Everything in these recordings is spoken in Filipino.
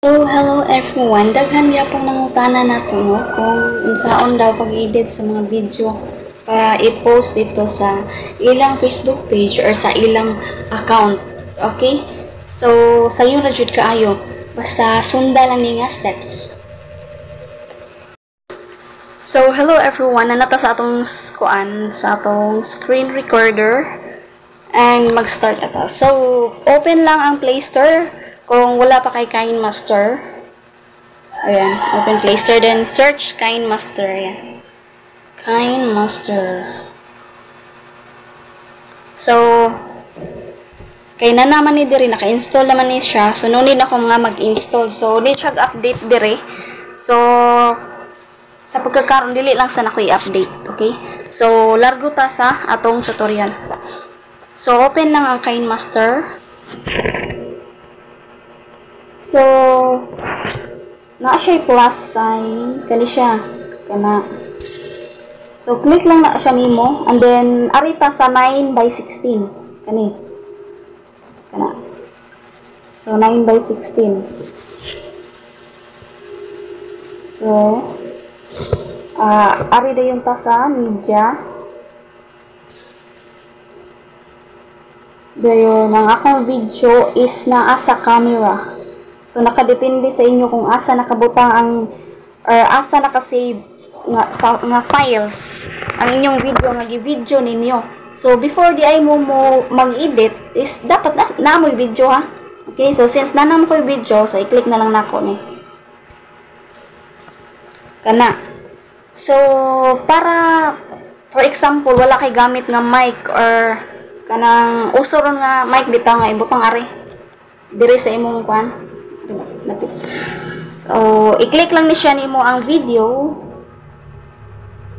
So, hello everyone. Daghan gyapon nangutana nato no kung unsaon daw pag-edit sa mga video para i-post dito sa ilang Facebook page or sa ilang account. Okay? So, sayo na jud kaayo. Basta sunda lang ni nga steps. So, hello everyone. Nanata sa atong sa atong screen recorder and mag-start ato. So, open lang ang Play Store kung wala pa kay KineMaster. Ayan, open Play Store, then search KineMaster. Ayan. KineMaster. So, kay na naman ni diri, naka-install naman ni siya. So, no need ako nga mag-install. So, need siya update diri. So, sa pagkakaroon, dili lang sa nakoy update. Okay? So, largo ta sa atong tutorial. So, open lang ang KineMaster. So, naa siya plus sign. Kani siya. Kana. So, click lang na siya nimo. And then, arita sa 9/16. Kani. Kana. So, 9/16. So, ari da yung tasa, media. Dayon, ang akong video is naa sa camera. So, nakadepende sa inyo kung asa nakabutang ang or asa nakasave nga files ang inyong video nga gi-video ninyo. So, before di ay mo mag-edit is dapat na mo video ha. Okay, so since na mo ko video, so i-click na lang nako ni. Kana. So, para for example, wala kay gamit nga mic or kanang uso ron nga mic bitaw nga ibutang ari diri sa imong kwan. So, i-click lang ni siya nimo ang video.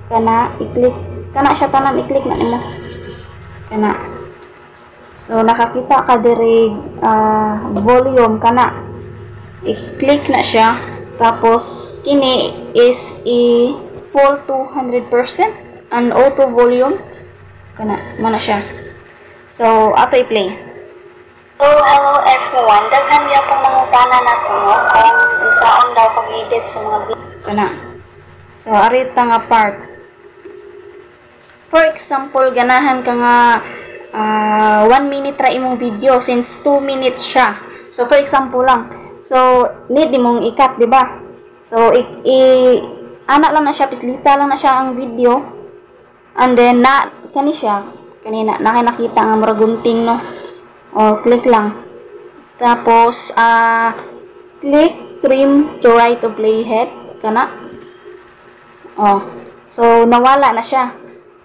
Kana, i-click. Kana siya tanan, i-click na nimo. Kana. So, nakakita ka diri volume. Kana. I-click na siya. Tapos, kini is i-full 200% and auto volume. Kana, mana siya. So, ato i-play. So, hello everyone. Daghan gyapon nangutana nato no kung unsaon daw pag-edit sa mga video. Kana. So, arita nga part. For example, ganahan ka nga 1 minute ra imong video since 2 minutes siya. So, for example lang. So, need imong ikat, di ba? So, anak lang na siya, pislita lang na siya ang video. And then, kani siya, kanina, nakita nga muragunting, no? O, click lang. Tapos, click trim to right to playhead. Kana. O. So, nawala na siya.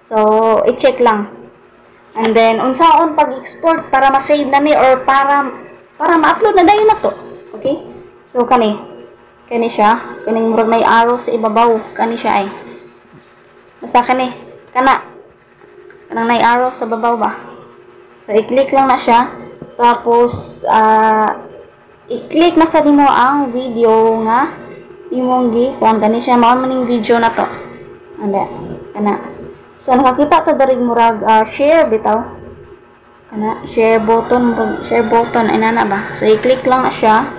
So, i-check lang. And then, unsaon pag-export para ma-save na ni or para ma-upload na dayon na to. Okay? So, kani siya. Kaning murag may arrow sa ibabaw. Kani siya ay. Basta kani. Kanang may arrow sa babaw ba? So, i-click lang na siya. Tapos, i-click na sa nimo ang video nga imong kung gani siya. Mao man yung video na to. Kana. So, nakakita ta darig murag share bitaw. Kana, share button. Ay nana ba? So, i-click lang na siya.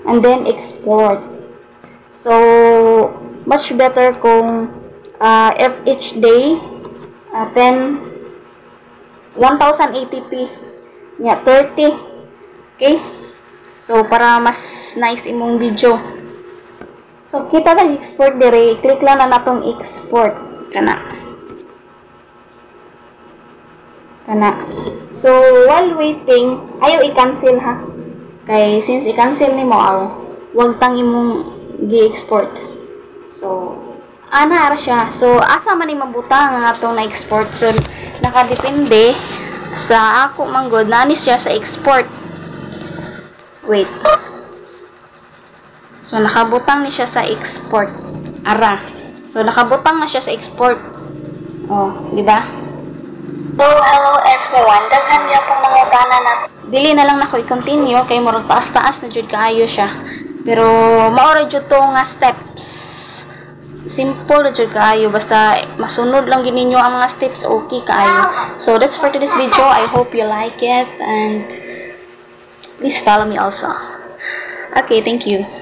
And then, export. So, much better kung each day 1080p nya 30. Okay? So, para mas nice imong video. So, kita na export dire. Click lang na natong export. Kana. So, while waiting, ayaw i-cancel ha. Kay, since i-cancel ni mo, wag tang imong gi-export. So, ana siya. So, asa man ni mabutang nga itong na-export. So, nakadepende sa ako manggod. Nani siya sa export. Wait. So, nakabutang ni siya sa export. Ara. So, nakabutang na siya sa export. Oh, di ba? So, hello everyone. Daghan niya pong mangutana na. Dili na lang na ko i-continue kay murag taas-taas na jud kaayo siya. Pero maora jud to nga steps. Simple na jud kaayo, basta masunod lang gid ninyo ang mga steps, okay kaayo. So that's for today's video. I hope you like it and please follow me also. Okay, thank you.